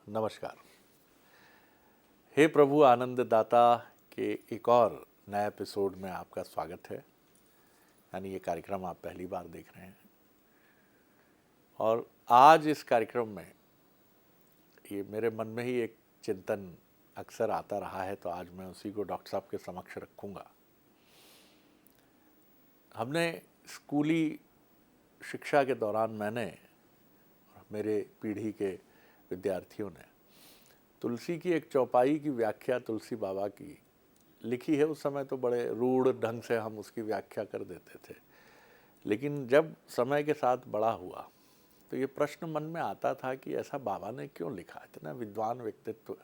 नमस्कार। हे प्रभु आनंद दाता के एक और नए एपिसोड में आपका स्वागत है। यानी ये कार्यक्रम आप पहली बार देख रहे हैं और आज इस कार्यक्रम में ये मेरे मन में ही एक चिंतन अक्सर आता रहा है, तो आज मैं उसी को डॉक्टर साहब के समक्ष रखूँगा। हमने स्कूली शिक्षा के दौरान मैंने मेरे पीढ़ी के विद्यार्थियों ने तुलसी की एक चौपाई की व्याख्या तुलसी बाबा की लिखी है। उस समय तो बड़े रूढ़ ढंग से हम उसकी व्याख्या कर देते थे, लेकिन जब समय के साथ बड़ा हुआ तो ये प्रश्न मन में आता था कि ऐसा बाबा ने क्यों लिखा। इतना विद्वान व्यक्तित्व,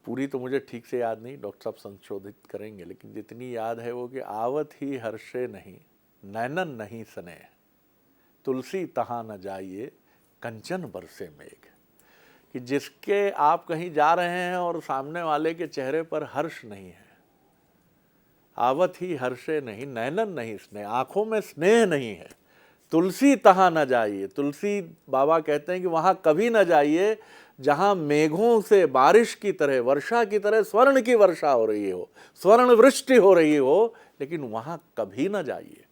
पूरी तो मुझे ठीक से याद नहीं, डॉक्टर साहब संशोधित करेंगे, लेकिन जितनी याद है वो कि आवत ही हर्षे नहीं नैनन नहीं सने, तुलसी तहाँ न जाइए कंचन बरसे मेघ। कि जिसके आप कहीं जा रहे हैं और सामने वाले के चेहरे पर हर्ष नहीं है, आवत ही हर्षे नहीं नैनन नहीं स्नेह, आंखों में स्नेह नहीं है, तुलसी तहाँ न जाइए। तुलसी बाबा कहते हैं कि वहाँ कभी न जाइए जहाँ मेघों से बारिश की तरह, वर्षा की तरह स्वर्ण की वर्षा हो रही हो, स्वर्ण वृष्टि हो रही हो, लेकिन वहाँ कभी न जाइए।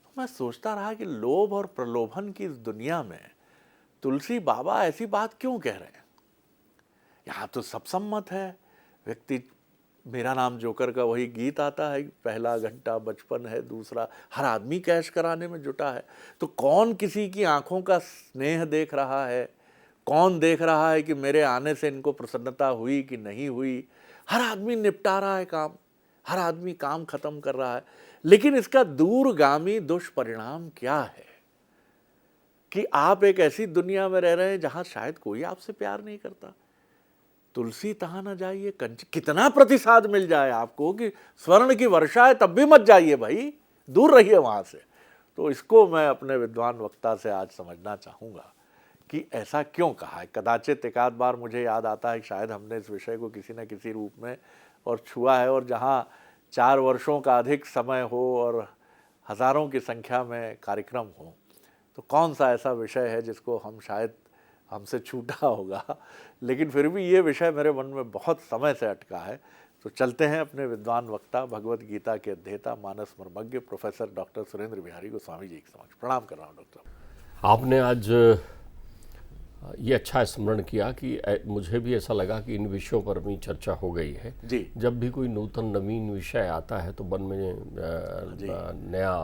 तो मैं सोचता रहा कि लोभ और प्रलोभन की इस दुनिया में तुलसी बाबा ऐसी बात क्यों कह रहे हैं। यहाँ तो सब सम्मत है। व्यक्ति, मेरा नाम जोकर का वही गीत आता है, पहला घंटा बचपन है, दूसरा हर आदमी कैश कराने में जुटा है। तो कौन किसी की आंखों का स्नेह देख रहा है, कौन देख रहा है कि मेरे आने से इनको प्रसन्नता हुई कि नहीं हुई। हर आदमी निपटा रहा है काम, हर आदमी काम खत्म कर रहा है, लेकिन इसका दूरगामी दुष्परिणाम क्या है कि आप एक ऐसी दुनिया में रह रहे हैं जहां शायद कोई आपसे प्यार नहीं करता। तुलसी तहाँ न जाइए कंच, कितना प्रतिसाद मिल जाए आपको कि स्वर्ण की वर्षा है तब भी मत जाइए भाई, दूर रहिए वहां से। तो इसको मैं अपने विद्वान वक्ता से आज समझना चाहूँगा कि ऐसा क्यों कहा है। कदाचित एक आध बार मुझे याद आता है कि शायद हमने इस विषय को किसी न किसी रूप में और छुआ है, और जहाँ 4 वर्षों का अधिक समय हो और हज़ारों की संख्या में कार्यक्रम हो, तो कौन सा ऐसा विषय है जिसको हम शायद हमसे छूटा होगा। लेकिन फिर भी ये विषय मेरे मन में बहुत समय से अटका है। तो चलते हैं अपने विद्वान वक्ता, भगवत गीता के अध्येता, मानस मर्मज्ञ प्रोफेसर डॉक्टर सुरेंद्र बिहारी गोस्वामी जी के समक्ष। प्रणाम कर रहा हूँ डॉक्टर। आपने आज ये अच्छा स्मरण किया कि मुझे भी ऐसा लगा कि इन विषयों पर अपनी चर्चा हो गई है जी। जब भी कोई नूतन नवीन विषय आता है तो मन में नया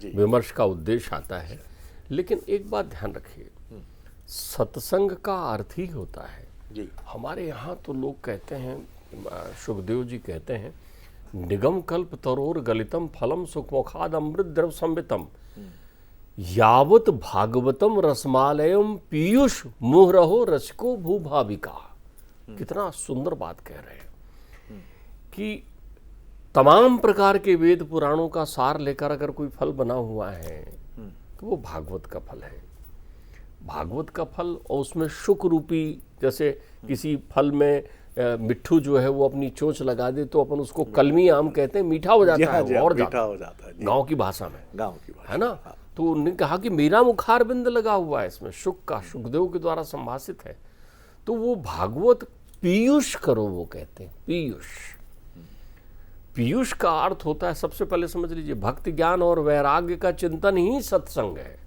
विमर्श का उद्देश्य आता है। लेकिन एक बात ध्यान रखिए, सत्संग का अर्थ ही होता है जी। हमारे यहाँ तो लोग कहते हैं, सुखदेव जी कहते हैं, निगम कल्प तरोर गलितम फलम सुखमुखाद अमृत द्रव संवितम यावत भागवतम रसमालयम पीयूष मुहरहो रसको भूभाविका। कितना सुंदर बात कह रहे हैं कि तमाम प्रकार के वेद पुराणों का सार लेकर अगर कोई फल बना हुआ है तो वो भागवत का फल है। भागवत का फल, और उसमें सुख रूपी, जैसे किसी फल में मिट्ठू जो है वो अपनी चोंच लगा दे तो अपन उसको कलमी आम कहते हैं, मीठा हो जाता है, और मीठा हो जाता है गांव की भाषा में, गांव की भाषा, है ना। तो उन्होंने कहा कि मेरा मुखार बिंद लगा हुआ है इसमें, सुख का, सुखदेव के द्वारा संभाषित है। तो वो भागवत पीयूष करो, वो कहते हैं पीयूष। पीयूष का अर्थ होता है, सबसे पहले समझ लीजिए, भक्ति ज्ञान और वैराग्य का चिंतन ही सत्संग है।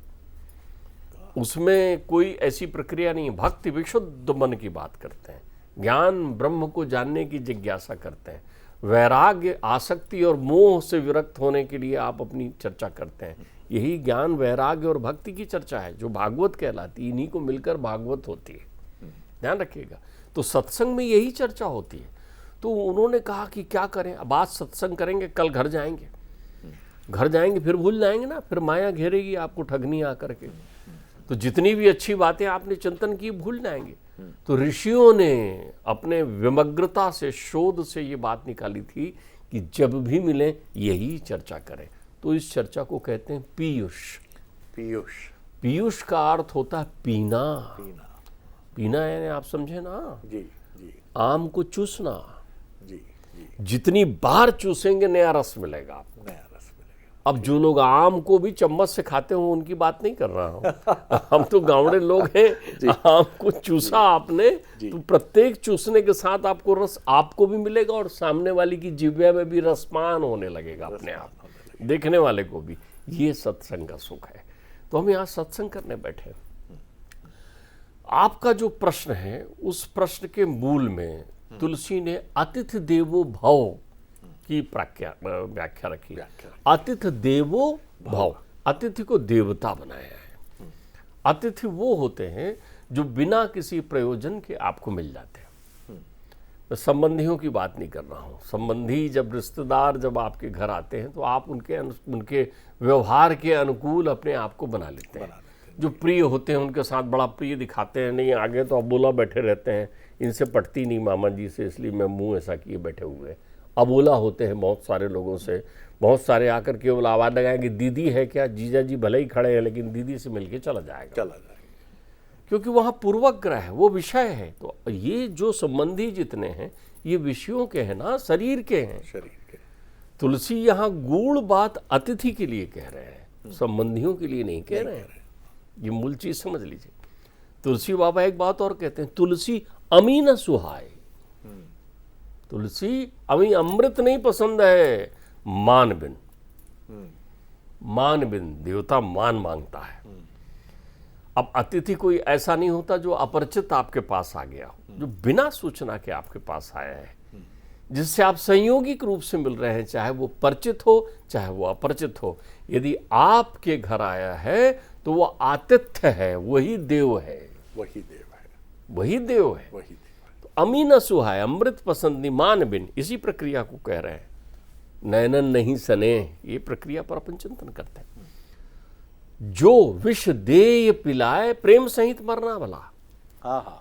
उसमें कोई ऐसी प्रक्रिया नहीं। भक्ति विशुद्ध मन की बात करते हैं, ज्ञान ब्रह्म को जानने की जिज्ञासा करते हैं, वैराग्य आसक्ति और मोह से विरक्त होने के लिए आप अपनी चर्चा करते हैं। यही ज्ञान, वैराग्य और भक्ति की चर्चा है जो भागवत कहलाती है। इन्हीं को मिलकर भागवत होती है, ध्यान रखिएगा। तो सत्संग में यही चर्चा होती है। तो उन्होंने कहा कि क्या करें, अब आज सत्संग करेंगे, कल घर जाएंगे, घर जाएंगे फिर भूल जाएंगे ना, फिर माया घेरेगी आपको ठगनी आकर के। तो जितनी भी अच्छी बातें आपने चिंतन की भूल जाएंगे। तो ऋषियों ने अपने विमग्रता से, शोध से ये बात निकाली थी कि जब भी मिले यही चर्चा करें। तो इस चर्चा को कहते हैं पीयूष। पीयूष, पीयूष का अर्थ होता है पीना। पीना, पीना यानी आप समझे ना, जी जी, आम को चूसना। जी जी, जितनी बार चूसेंगे नया रस मिलेगा आपको, नया रस मिलेगा। अब जो लोग आम को भी चम्मच से खाते हो उनकी बात नहीं कर रहा हूँ हम तो गाँवड़े लोग हैं। आम को चूसा आपने तो प्रत्येक चूसने के साथ आपको रस आपको भी मिलेगा और सामने वाले की जिह्वा में भी रसपान होने लगेगा अपने आप, देखने वाले को भी। ये सत्संग का सुख है। तो हम यहाँ सत्संग करने बैठे। आपका जो प्रश्न है उस प्रश्न के मूल में तुलसी ने अतिथि देवो भव की व्याख्या रखी। अतिथि देवो भव, अतिथि को देवता बनाया है। अतिथि वो होते हैं जो बिना किसी प्रयोजन के आपको मिल जाते हैं। मैं संबंधियों की बात नहीं कर रहा हूँ। संबंधी जब रिश्तेदार जब आपके घर आते हैं तो आप उनके व्यवहार के अनुकूल अपने आप को बना लेते हैं। जो प्रिय होते हैं उनके साथ बड़ा प्रिय दिखाते हैं। नहीं आगे तो अबोला बैठे रहते हैं, इनसे पटती नहीं मामा जी से, इसलिए मैं मुंह ऐसा किए बैठे हुए। अबोला होते हैं बहुत सारे लोगों से। बहुत सारे आकर केवल आवाज़ लगाएंगे दीदी है क्या, जीजा जी भले ही खड़े हैं लेकिन दीदी से मिलके चला जाएगा, क्योंकि वहाँ पूर्वग्रह है, वो विषय है। तो ये जो संबंधी जितने हैं ये विषयों के हैं ना, शरीर के हैं। तुलसी यहाँ गूढ़ बात अतिथि के लिए कह रहे हैं, संबंधियों के लिए नहीं कह रहे हैं। ये मूल चीज समझ लीजिए। तुलसी बाबा एक बात और कहते हैं, तुलसी अमी न सुहाए। तुलसी अमी अमृत नहीं पसंद है, मान बिन। मान बिन, देवता मान मांगता है। अब अतिथि कोई ऐसा नहीं होता जो अपरिचित आपके पास आ गया हो, जो बिना सूचना के आपके पास आया है, जिससे आप संयोगिक रूप से मिल रहे हैं, चाहे वो परिचित हो चाहे वो अपरिचित हो। यदि आपके घर आया है तो वो आतिथ्य है, वही देव है, वही देव है। तो अमी न सुहाय, अमृत पसंद मान बिन, इसी प्रक्रिया को कह रहे हैं। नैनन नहीं सने, ये प्रक्रिया पर अपन चिंतन करते हैं। जो विष देय पिलाए, प्रेम सहित मरना भला।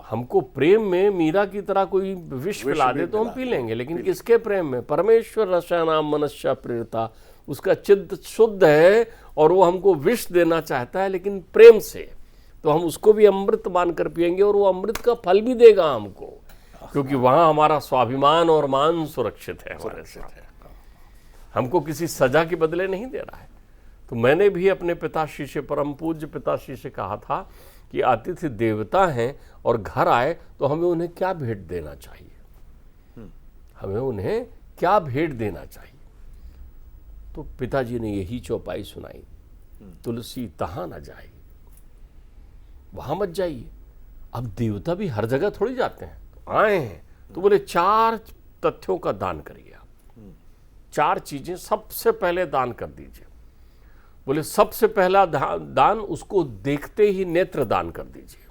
हमको प्रेम में मीरा की तरह कोई विष पिला दे तो हम पी लेंगे, लेकिन किसके प्रेम में? परमेश्वर रसानाम मनुष्य प्रेरिता, उसका चित्त शुद्ध है और वो हमको विष देना चाहता है लेकिन प्रेम से, तो हम उसको भी अमृत मानकर पिएंगे और वो अमृत का फल भी देगा हमको, क्योंकि वहां हमारा स्वाभिमान और मान सुरक्षित है हमारे साथ। हमको किसी सजा के बदले नहीं दे रहा है। तो मैंने भी अपने पिताश्री से, परम पूज्य पिताश्री से कहा था कि अतिथि देवता हैं और घर आए तो हमें उन्हें क्या भेंट देना चाहिए, हमें उन्हें क्या भेंट देना चाहिए। तो पिताजी ने यही चौपाई सुनाई, तुलसी तहां न जाए, वहां मत जाइए। अब देवता भी हर जगह थोड़ी जाते हैं, आए हैं तो बोले 4 तथ्यों का दान करिए आप, 4 चीजें सबसे पहले दान कर दीजिए। बोले सबसे पहला दान उसको देखते ही नेत्र दान कर दीजिए।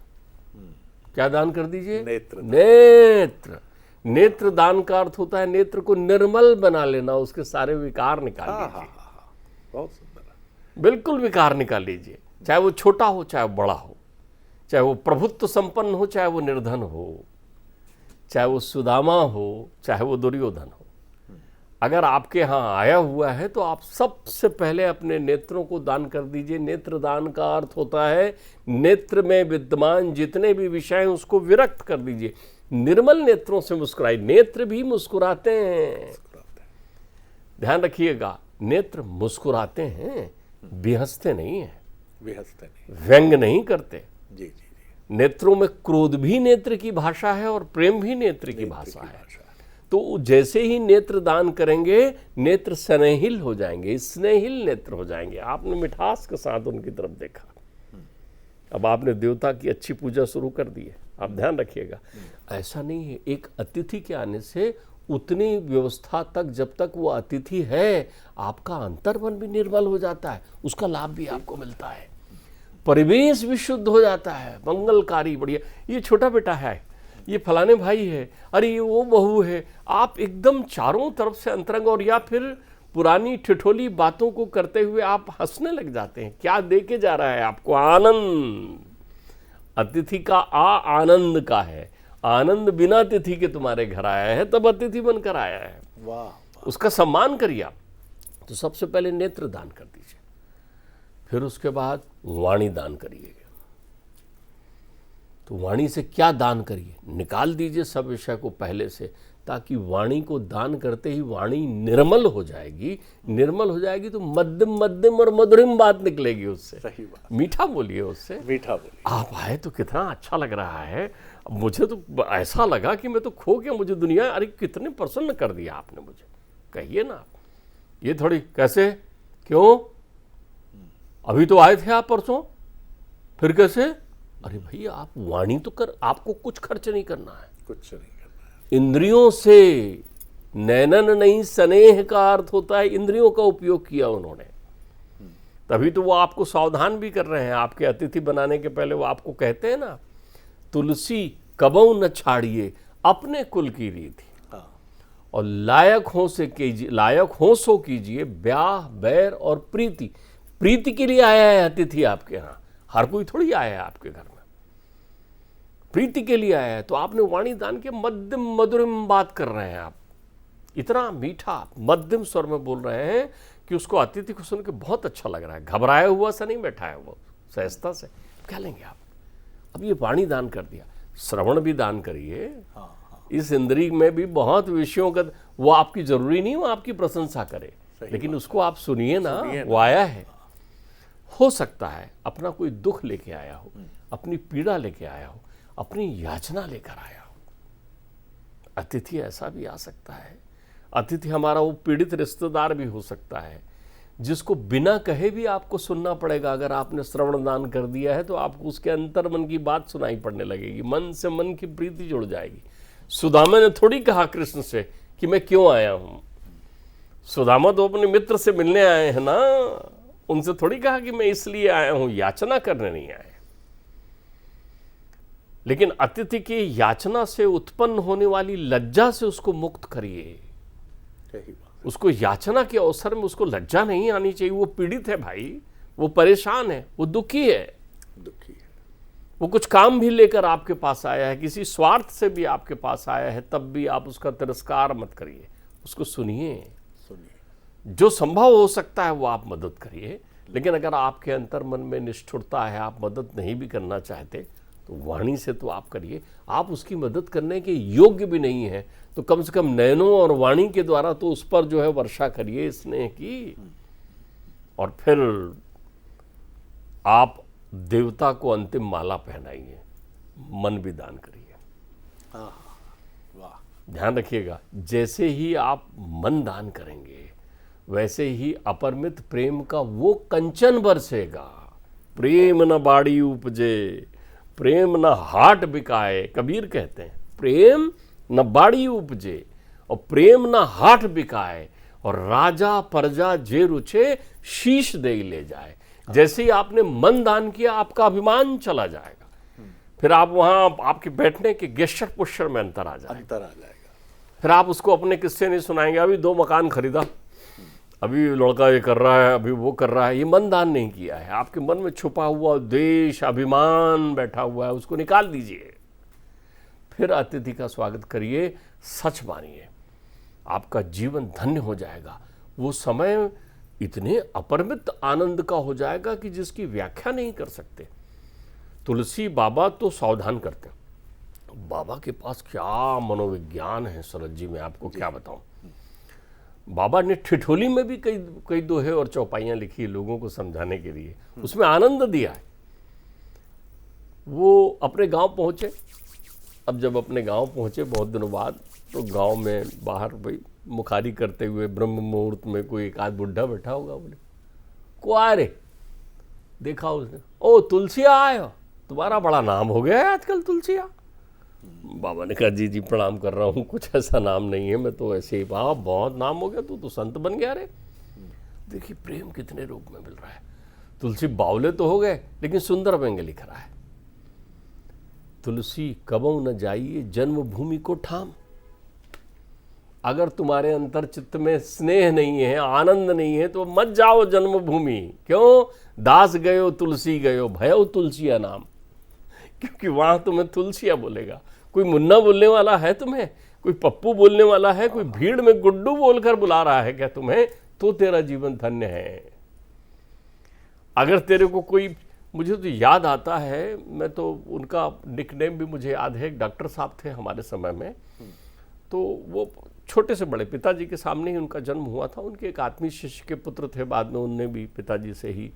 क्या दान कर दीजिए? नेत्र। नेत्र दान का अर्थ होता है नेत्र को निर्मल बना लेना, उसके सारे विकार निकाल लीजिए। बहुत सुंदर, बिल्कुल विकार निकाल लीजिए, चाहे वो छोटा हो चाहे वो बड़ा हो, चाहे वो प्रभुत्व संपन्न हो चाहे वो निर्धन हो, चाहे वो सुदामा हो चाहे वो दुर्योधन हो। अगर आपके यहाँ आया हुआ है तो आप सबसे पहले अपने नेत्रों को दान कर दीजिए। नेत्र दान का अर्थ होता है नेत्र में विद्यमान जितने भी विषय हैं उसको विरक्त कर दीजिए। निर्मल नेत्रों से मुस्कुराइए। नेत्र भी मुस्कुराते हैं, ध्यान रखिएगा, नेत्र मुस्कुराते हैं, बेहसते नहीं है, व्यंग नहीं करते। नेत्रों में क्रोध भी नेत्र की भाषा है और प्रेम भी नेत्र की भाषा है। तो जैसे ही नेत्र दान करेंगे नेत्र स्नेहिल हो जाएंगे, स्नेहिल नेत्र हो जाएंगे। आपने मिठास के साथ उनकी तरफ देखा। अब आपने देवता की अच्छी पूजा शुरू कर दी है, आप ध्यान रखिएगा। ऐसा नहीं है, एक अतिथि के आने से उतनी व्यवस्था तक जब तक वो अतिथि है आपका अंतर्मन भी निर्मल हो जाता है, उसका लाभ भी आपको मिलता है, परिवेश भी शुद्ध हो जाता है, मंगलकारी बढ़िया। ये छोटा बेटा है, ये फलाने भाई है, अरे ये वो बहू है, आप एकदम चारों तरफ से अंतरंग, और या फिर पुरानी ठिठोली बातों को करते हुए आप हंसने लग जाते हैं। क्या दे के जा रहा है आपको? आनंद। अतिथि का आनंद का है, आनंद बिना अतिथि के तुम्हारे घर आया है तब अतिथि बनकर आया है। वाह। उसका सम्मान करिए आप। तो सबसे पहले नेत्र दान कर दीजिए, फिर उसके बाद वाणी दान करिए। तो वाणी से क्या दान करिए? निकाल दीजिए सब विषय को पहले से, ताकि वाणी को दान करते ही वाणी निर्मल हो जाएगी। निर्मल हो जाएगी तो मध्यम मध्यम और मधुरिम बात निकलेगी उससे। सही बात, मीठा बोलिए उससे। मीठा बोलिए। आप आए तो कितना अच्छा लग रहा है। मुझे तो ऐसा लगा कि मैं तो खो गया, मुझे दुनिया, अरे कितने प्रसन्न कर दिया आपने मुझे। कहिए ना, ये थोड़ी कैसे, क्यों, अभी तो आए थे आप परसों, फिर कैसे? अरे भाई आप वाणी तो कर, आपको कुछ खर्च नहीं करना है, कुछ नहीं करना है। इंद्रियों से। नैनन नहीं स्नेह का अर्थ होता है इंद्रियों का उपयोग किया उन्होंने, तभी तो वो आपको सावधान भी कर रहे हैं। आपके अतिथि बनाने के पहले वो आपको कहते हैं ना, तुलसी कबहू न छाड़िए अपने कुल की रीति, हाँ, और लायक हो से कीजिए, लायक हो सो कीजिए ब्याह बैर और प्रीति। प्रीति के लिए आया है अतिथि आपके यहाँ, हर कोई थोड़ी आया है आपके घर में, प्रीति के लिए आया है। तो आपने वाणी दान के मध्यम मधुरिम बात कर रहे हैं आप, इतना मीठा मध्यम स्वर में बोल रहे हैं कि उसको अतिथि को सुन के बहुत अच्छा लग रहा है। घबराया हुआ सा नहीं बैठा है वो, सहजता से। क्या लेंगे आप? अब ये वाणी दान कर दिया, श्रवण भी दान करिए। हाँ, इस इंद्री में भी बहुत विषयों का, वो आपकी जरूरी नहीं वो आपकी प्रशंसा करे, लेकिन उसको आप सुनिए ना, वो आया है। हो सकता है अपना कोई दुख लेके आया हो, अपनी पीड़ा लेके आया हो, अपनी याचना लेकर आया हो। अतिथि ऐसा भी आ सकता है। अतिथि हमारा वो पीड़ित रिश्तेदार भी हो सकता है, जिसको बिना कहे भी आपको सुनना पड़ेगा। अगर आपने श्रवण दान कर दिया है तो आपको उसके अंतर मन की बात सुनाई पड़ने लगेगी, मन से मन की प्रीति जुड़ जाएगी। सुदामा ने थोड़ी कहा कृष्ण से कि मैं क्यों आया हूं। सुदामा तो अपने मित्र से मिलने आए हैं ना, उनसे थोड़ी कहा कि मैं इसलिए आया हूं, याचना करने नहीं आया। लेकिन अतिथि की याचना से उत्पन्न होने वाली लज्जा से उसको मुक्त करिए। सही बात। उसको याचना के अवसर में उसको लज्जा नहीं आनी चाहिए। वो पीड़ित है भाई, वो परेशान है, वो दुखी है, दुखी है, वो कुछ काम भी लेकर आपके पास आया है, किसी स्वार्थ से भी आपके पास आया है, तब भी आप उसका तिरस्कार मत करिए, उसको सुनिए। सुनिए। जो संभव हो सकता है वो आप मदद करिए। लेकिन अगर आपके अंतर मन में निष्ठुरता है, आप मदद नहीं भी करना चाहते, तो वाणी से तो आप करिए। आप उसकी मदद करने के योग्य भी नहीं है तो कम से कम नयनों और वाणी के द्वारा तो उस पर जो है वर्षा करिए स्नेह की। और फिर आप देवता को अंतिम माला पहनाइए, मन भी दान करिए। हाँ, वाह। ध्यान रखिएगा, जैसे ही आप मन दान करेंगे वैसे ही अपरिमित प्रेम का वो कंचन बरसेगा। प्रेम न बाड़ी उपजे, प्रेम न हाट बिकाए। कबीर कहते हैं प्रेम न बाड़ी उपजे और प्रेम न हाट बिकाए, और राजा प्रजा जे रुचे शीश दे ले जाए। जैसे ही आपने मन दान किया आपका अभिमान चला जाएगा, फिर आप वहां आपके बैठने के गेस्चर पुष्चर में अंतर आ जाएगा। अंतर आ जाएगा। फिर आप उसको अपने किस्से नहीं सुनाएंगे, अभी 2 मकान खरीदा, अभी लड़का ये कर रहा है, अभी वो कर रहा है। ये मन दान नहीं किया है। आपके मन में छुपा हुआ द्वेष अभिमान बैठा हुआ है, उसको निकाल दीजिए। फिर अतिथि का स्वागत करिए, सच मानिए आपका जीवन धन्य हो जाएगा। वो समय इतने अपरिमित आनंद का हो जाएगा कि जिसकी व्याख्या नहीं कर सकते। तुलसी बाबा तो सावधान करते हैं। बाबा के पास क्या मनोविज्ञान है शरद जी, मैं आपको क्या बताऊं। बाबा ने ठिठोली में भी कई दोहे और चौपाइयां लिखी लोगों को समझाने के लिए, उसमें आनंद दिया है। वो अपने गांव पहुंचे। अब जब अपने गांव पहुंचे बहुत दिनों बाद, तो गांव में बाहर भाई मुखारी करते हुए ब्रह्म मुहूर्त में कोई एक आध बुढ़ा बैठा होगा। बोले को आ रे, देखा उसने, ओ तुलसिया आयो, तुम्हारा बड़ा नाम हो गया है आजकल तुलसिया। बाबा ने कहा जी जी प्रणाम कर रहा हूँ, कुछ ऐसा नाम नहीं है, मैं तो ऐसे ही। बाबा बहुत नाम हो गया, तू तो संत बन गया रे। देखिए प्रेम कितने रूप में मिल रहा है। तुलसी बावले तो हो गए लेकिन सुंदर व्यंग लिख रहा है। तुलसी कबहू न जाइए जन्मभूमि को ठाम। अगर तुम्हारे अंतर चित्त में स्नेह नहीं है, आनंद नहीं है, तो मत जाओ जन्मभूमि। क्यों? दास गयो तुलसी गयो, भयो तुलसिया नाम। क्योंकि वहां तुम्हें तुलसिया बोलेगा। कोई मुन्ना बोलने वाला है तुम्हें, कोई पप्पू बोलने वाला है, कोई भीड़ में गुड्डू बोलकर बुला रहा है क्या तुम्हें, तो तेरा जीवन धन्य है। अगर तेरे को कोई, मुझे तो याद आता है, मैं तो उनका निकनेम भी मुझे याद है, एक डॉक्टर साहब थे हमारे समय में, तो वो छोटे से बड़े पिताजी के सामने ही उनका जन्म हुआ था। उनके एक आत्मीय शिष्य के पुत्र थे, बाद में उनने भी पिताजी से ही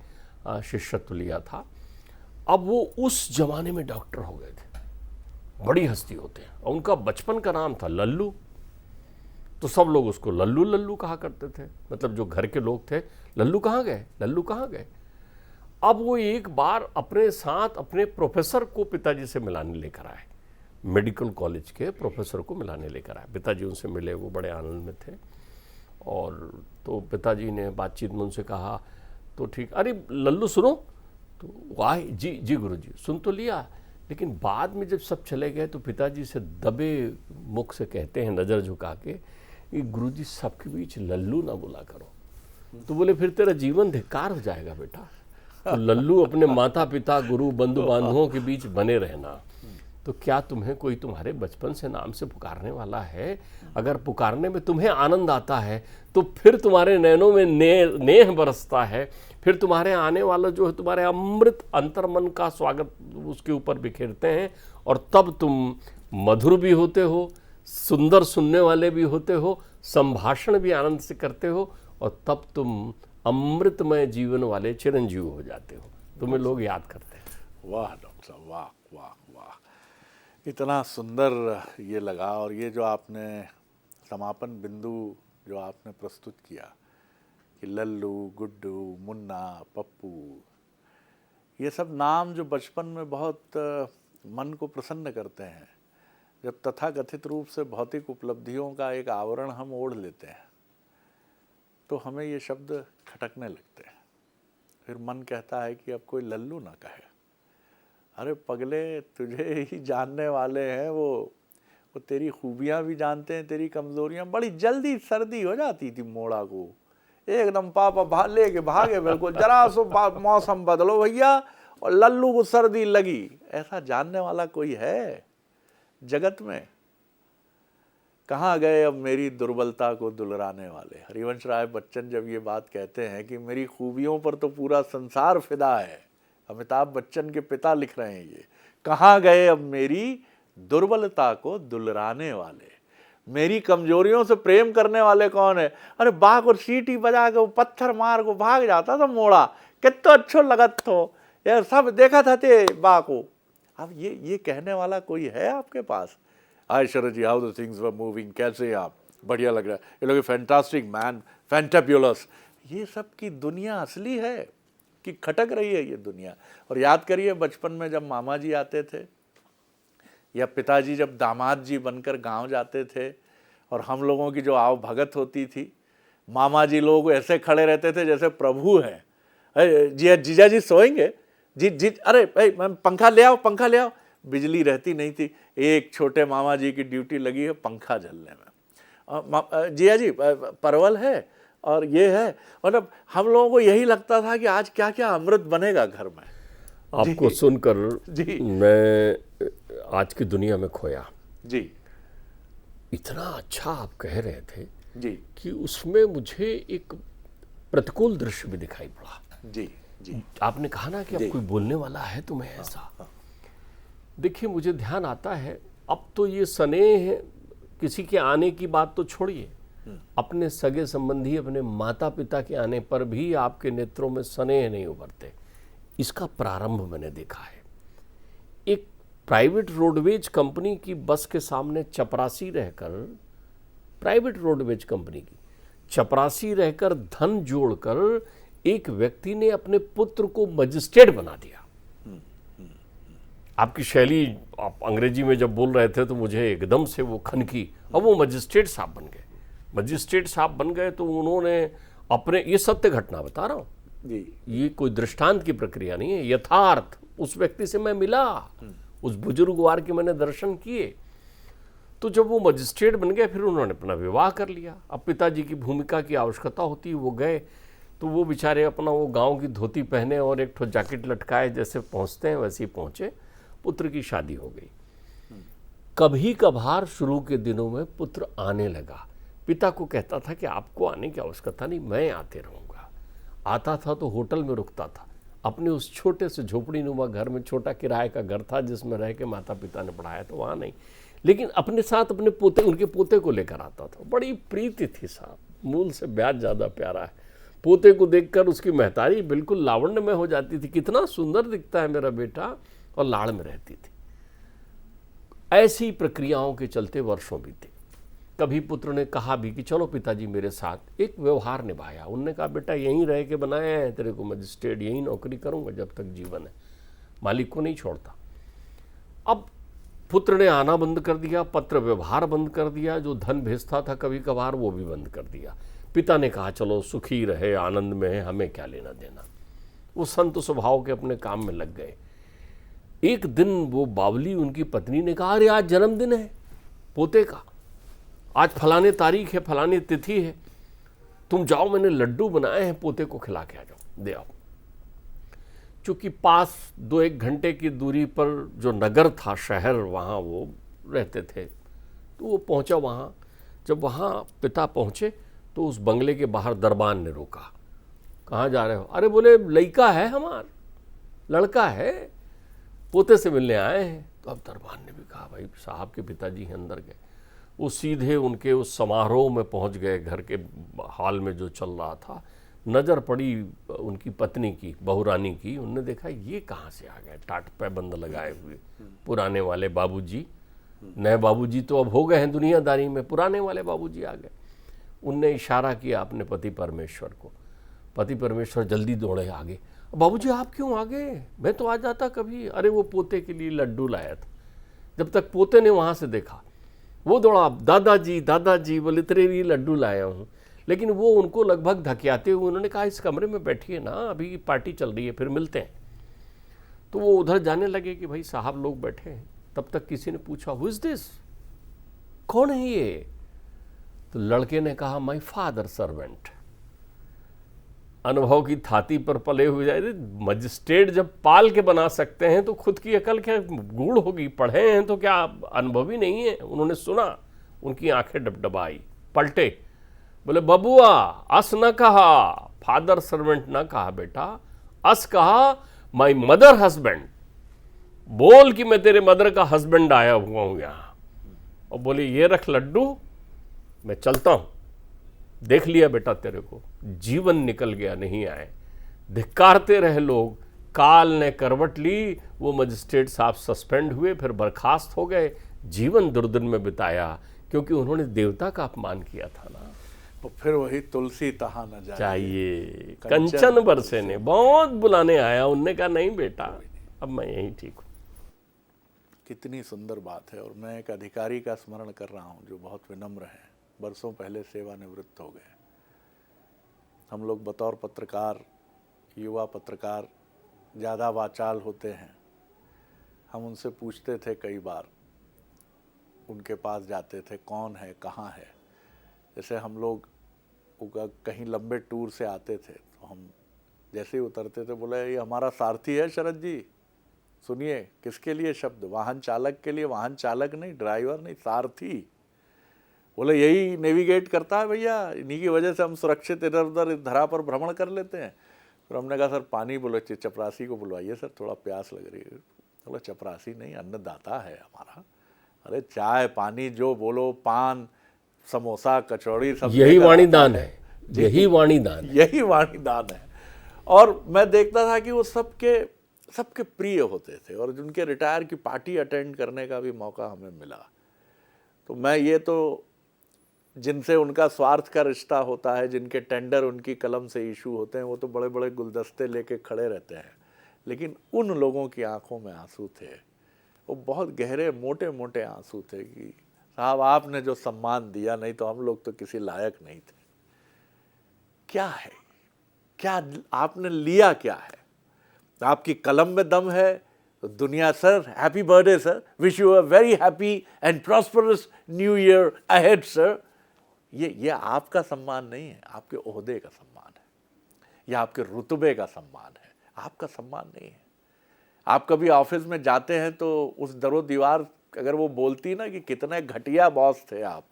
शिष्यत्व लिया था। अब वो उस जमाने में डॉक्टर हो गए थे, बड़ी हस्ती होते हैं, और उनका बचपन का नाम था लल्लू। तो सब लोग उसको लल्लू लल्लू कहा करते थे, मतलब जो घर के लोग थे, लल्लू कहाँ गए, लल्लू कहाँ गए। अब वो एक बार अपने साथ अपने प्रोफेसर को पिताजी से मिलाने लेकर आए, मेडिकल कॉलेज के प्रोफेसर को मिलाने लेकर आए। पिताजी उनसे मिले, वो बड़े आनंद में थे। और तो पिताजी ने बातचीत में उनसे कहा, तो ठीक, अरे लल्लू सुनो, तो वाह जी जी गुरुजी, सुन तो लिया। लेकिन बाद में जब सब चले गए तो पिताजी से दबे मुख से कहते हैं, नज़र झुका के, कि गुरुजी सबके बीच लल्लू ना बोला करो। तो बोले फिर तेरा जीवन धिक्कार हो जाएगा बेटा, तो लल्लू अपने माता पिता गुरु बंधु बांधवों के बीच बने रहना। तो क्या तुम्हें कोई तुम्हारे बचपन से नाम से पुकारने वाला है? अगर पुकारने में तुम्हें आनंद आता है तो फिर तुम्हारे नैनों में नेह बरसता है, फिर तुम्हारे आने वाला जो है तुम्हारे अमृत अंतर्मन का स्वागत उसके ऊपर बिखेरते हैं, और तब तुम मधुर भी होते हो, सुंदर सुनने वाले भी होते हो, संभाषण भी आनंद से करते हो, और तब तुम अमृतमय जीवन वाले चिरंजीव हो जाते हो, तुम्हें लोग याद करते हैं। वाह डॉक्टर साहब, वाह वाह वाह, इतना सुंदर ये लगा। और ये जो आपने समापन बिंदु जो आपने प्रस्तुत किया कि लल्लू, गुड्डू, मुन्ना, पप्पू, ये सब नाम जो बचपन में बहुत मन को प्रसन्न करते हैं, जब तथाकथित रूप से भौतिक उपलब्धियों का एक आवरण हम ओढ़ लेते हैं तो हमें ये शब्द खटकने लगते हैं। फिर मन कहता है कि अब कोई लल्लू ना कहे। अरे पगले, तुझे ही जानने वाले हैं, वो तेरी खूबियां भी जानते हैं, तेरी कमजोरियां। बड़ी जल्दी सर्दी हो जाती थी मोड़ा को, एकदम पापा लेके भागे, बिल्कुल जरा सो मौसम बदलो भैया और लल्लू को सर्दी लगी। ऐसा जानने वाला कोई है जगत में? कहाँ गए अब मेरी दुर्बलता को दुलराने वाले? हरिवंश राय बच्चन जब ये बात कहते हैं कि मेरी खूबियों पर तो पूरा संसार फिदा है, अमिताभ बच्चन के पिता लिख रहे हैं ये, कहाँ गए अब मेरी दुर्बलता को दुलराने वाले? मेरी कमजोरियों से प्रेम करने वाले कौन है? अरे बाघ और सीटी बजा के वो पत्थर मार को भाग जाता था मोड़ा, कितना अच्छो लगत थो यार, सब देखा था ते बाघ को। अब ये कहने वाला कोई है आपके पास? Hi Sharad ji, how the things were moving, कैसे आप? बढ़िया लग रहा है, ये लोग फैंटास्टिक मैन, फैंटाब्यूलस। ये सब की दुनिया असली है कि खटक रही है ये दुनिया? और याद करिए बचपन में जब मामा जी आते थे या पिताजी जब दामाद जी बनकर गांव जाते थे और हम लोगों की जो आव भगत होती थी, मामा जी लोग ऐसे खड़े रहते थे जैसे प्रभु हैं। जीजा जी सोएंगे जी जी, अरे भाई पंखा ले आओ, पंखा ले आओ। बिजली रहती नहीं थी, एक छोटे मामा जी की ड्यूटी लगी है पंखा झलने में। जिया जी परवल है और ये है, मतलब हम लोगों को यही लगता था कि आज क्या क्या अमृत बनेगा घर में। आपको सुनकर जी मैं आज की दुनिया में खोया जी। इतना अच्छा आप कह रहे थे जी कि उसमें मुझे एक प्रतिकूल दृश्य भी दिखाई पड़ा। जी जी, आपने कहा ना कि अब कोई बोलने वाला है तुम्हें ऐसा। देखिए, मुझे ध्यान आता है, अब तो ये स्नेह किसी के आने की बात तो छोड़िए, अपने सगे संबंधी, अपने माता पिता के आने पर भी आपके नेत्रों में स्नेह नहीं उभरते। इसका प्रारंभ मैंने देखा है। एक प्राइवेट रोडवेज कंपनी की बस के सामने चपरासी रहकर, प्राइवेट रोडवेज कंपनी की चपरासी रहकर धन जोड़कर एक व्यक्ति ने अपने पुत्र को मजिस्ट्रेट बना दिया। आपकी शैली, आप अंग्रेजी में जब बोल रहे थे तो मुझे एकदम से वो खनकी। अब वो मजिस्ट्रेट साहब बन गए। मजिस्ट्रेट साहब बन गए तो उन्होंने अपने, ये सत्य घटना बता रहा हूँ जी, ये कोई दृष्टांत की प्रक्रिया नहीं है, यथार्थ। उस व्यक्ति से मैं मिला, उस बुजुर्गवार के मैंने दर्शन किए। तो जब वो मजिस्ट्रेट बन गए फिर उन्होंने अपना विवाह कर लिया। अब पिताजी की भूमिका की आवश्यकता होती है, वो गए तो वो बेचारे अपना वो गांव की धोती पहने और एक ठो जैकेट लटकाए जैसे पहुंचते हैं वैसे ही पहुंचे। पुत्र की शादी हो गई। कभी कभार शुरू के दिनों में पुत्र आने लगा। पिता को कहता था कि आपको आने की आवश्यकता नहीं, मैं आते रहूँगा। आता था तो होटल में रुकता था, अपने उस छोटे से झोपड़ी नुमा घर में, छोटा किराए का घर था जिसमें रह के माता पिता ने पढ़ाया, तो वहाँ नहीं। लेकिन अपने साथ अपने पोते, उनके पोते को लेकर आता था। बड़ी प्रीति थी साहब, मूल से ब्याज ज़्यादा प्यारा है। पोते को देखकर उसकी महतारी बिल्कुल लावण्य में हो जाती थी, कितना सुंदर दिखता है मेरा बेटा, और लाड़ में रहती थी। ऐसी प्रक्रियाओं के चलते वर्षों बीते। कभी पुत्र ने कहा भी कि चलो पिताजी मेरे साथ, एक व्यवहार निभाया। उनने कहा बेटा यहीं रह के बनाए हैं तेरे को मजिस्ट्रेट, यहीं नौकरी करूंगा जब तक जीवन है, मालिक को नहीं छोड़ता। अब पुत्र ने आना बंद कर दिया, पत्र व्यवहार बंद कर दिया, जो धन भेजता था कभी कभार वो भी बंद कर दिया। पिता ने कहा चलो सुखी रहे, आनंद में है, हमें क्या लेना देना। वो संत स्वभाव के अपने काम में लग गए। एक दिन वो बावली उनकी पत्नी ने कहा अरे आज जन्मदिन है पोते का, आज फलाने तारीख है, फलानी तिथि है, तुम जाओ मैंने लड्डू बनाए हैं, पोते को खिला के आ जाओ, दे आओ। चूंकि पास 2-1 घंटे की दूरी पर जो नगर था, शहर, वहाँ वो रहते थे, तो वो पहुँचा वहाँ। जब वहाँ पिता पहुँचे तो उस बंगले के बाहर दरबान ने रोका। कहाँ जा रहे हो? अरे बोले लड़का है हमार, लड़का है, पोते से मिलने आए हैं। तो अब दरबान ने भी कहा भाई साहब के पिताजी हैं, अंदर गए। वो सीधे उनके उस समारोह में पहुंच गए, घर के हाल में जो चल रहा था। नज़र पड़ी उनकी पत्नी की, बहुरानी की। उनने देखा ये कहाँ से आ गए, टाट पे बंद लगाए हुए पुराने वाले बाबूजी। नए बाबूजी तो अब हो गए हैं दुनियादारी में, पुराने वाले बाबूजी आ गए। उनने इशारा किया अपने पति परमेश्वर को। पति परमेश्वर जल्दी दौड़े आगे। बाबूजी आप क्यों आ गए, मैं तो आ जाता कभी। अरे वो पोते के लिए लड्डू लाया था। जब तक पोते ने वहाँ से देखा वो दौड़ा, दादाजी बोले तेरे लिए लड्डू लाया हूँ। लेकिन वो उनको लगभग धकियाते हुए उन्होंने कहा इस कमरे में बैठिए ना, अभी पार्टी चल रही है, फिर मिलते हैं। तो वो उधर जाने लगे कि भाई साहब लोग बैठे हैं। तब तक किसी ने पूछा हु इज दिस, कौन है ये? तो लड़के ने कहा माई फादर सर्वेंट। अनुभव की थाती पर पले हुए जाए, मजिस्ट्रेट जब पाल के बना सकते हैं तो खुद की अकल क्या गूढ़ होगी, पढ़े हैं तो क्या अनुभवी नहीं है? उन्होंने सुना, उनकी आंखें डबडबाई, पलटे, बोले बबुआ अस न कहा, फादर सर्वेंट ना कहा बेटा, अस कहा माई मदर हस्बैंड। बोल कि मैं तेरे मदर का हस्बैंड आया हुआ हूं यहां। और बोले ये रख लड्डू, मैं चलता हूं, देख लिया बेटा तेरे को, जीवन निकल गया, नहीं आए। धिक्कारते रहे लोग, काल ने करवट ली, वो मजिस्ट्रेट साहब सस्पेंड हुए, फिर बर्खास्त हो गए, जीवन दुर्दिन में बिताया, क्योंकि उन्होंने देवता का अपमान किया था ना। तो फिर वही तुलसी तहा न चाहिए कंचन बरसे ने बहुत बुलाने आया, उनने कहा नहीं बेटा अब मैं यहीं ठीक हूँ। कितनी सुंदर बात है। और मैं एक अधिकारी का स्मरण कर रहा हूँ जो बहुत विनम्र है, बरसों पहले सेवानिवृत्त हो गए। हम लोग बतौर पत्रकार, युवा पत्रकार ज़्यादा वाचाल होते हैं। हम उनसे पूछते थे, कई बार उनके पास जाते थे, कौन है, कहाँ है। जैसे हम लोग कहीं लंबे टूर से आते थे तो हम जैसे ही उतरते थे बोले ये हमारा सारथी है शरद जी, सुनिए। किसके लिए शब्द? वाहन चालक के लिए। वाहन चालक नहीं, ड्राइवर नहीं, सारथी। बोले यही नेविगेट करता है भैया, इन्हीं की वजह से हम सुरक्षित इधर उधर धरा पर भ्रमण कर लेते हैं। फिर हमने कहा सर पानी बोले, चपरासी को बुलवाइए सर, थोड़ा प्यास लग रही है। बोला चपरासी नहीं, अन्नदाता है हमारा। अरे चाय पानी जो बोलो, पान समोसा कचौड़ी सब यही वाणीदान है, यही वाणीदान है, यही वाणीदान है। और मैं देखता था कि वो सबके प्रिय होते थे। और जिनके रिटायर की पार्टी अटेंड करने का भी मौका हमें मिला, तो मैं ये तो जिनसे उनका स्वार्थ का रिश्ता होता है, जिनके टेंडर उनकी कलम से इशू होते हैं, वो तो बड़े बड़े गुलदस्ते लेके खड़े रहते हैं। लेकिन उन लोगों की आंखों में आंसू थे, वो बहुत गहरे मोटे मोटे आंसू थे कि साहब आपने जो सम्मान दिया, नहीं तो हम लोग तो किसी लायक नहीं थे। क्या है, क्या आपने लिया, क्या है? आपकी कलम में दम है तो दुनिया, sir happy birthday sir, wish you a very happy and prosperous new year ahead sir. ये आपका सम्मान नहीं है, आपके ओहदे का सम्मान है, या आपके रुतबे का सम्मान है, आपका सम्मान नहीं है। आप कभी ऑफिस में जाते हैं तो उस दरो दीवार अगर वो बोलती ना कि कितने घटिया बॉस थे आप,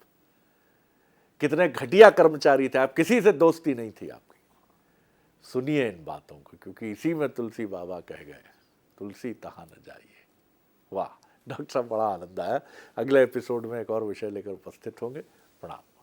कितने घटिया कर्मचारी थे आप, किसी से दोस्ती नहीं थी आपकी। सुनिए इन बातों को, क्योंकि इसी में तुलसी बाबा कह गए, तुलसी तहां न जाइए। वाह, डॉक्टर साहब बड़ा आनंद आया। अगले एपिसोड में एक और विषय लेकर उपस्थित होंगे। प्रणाम।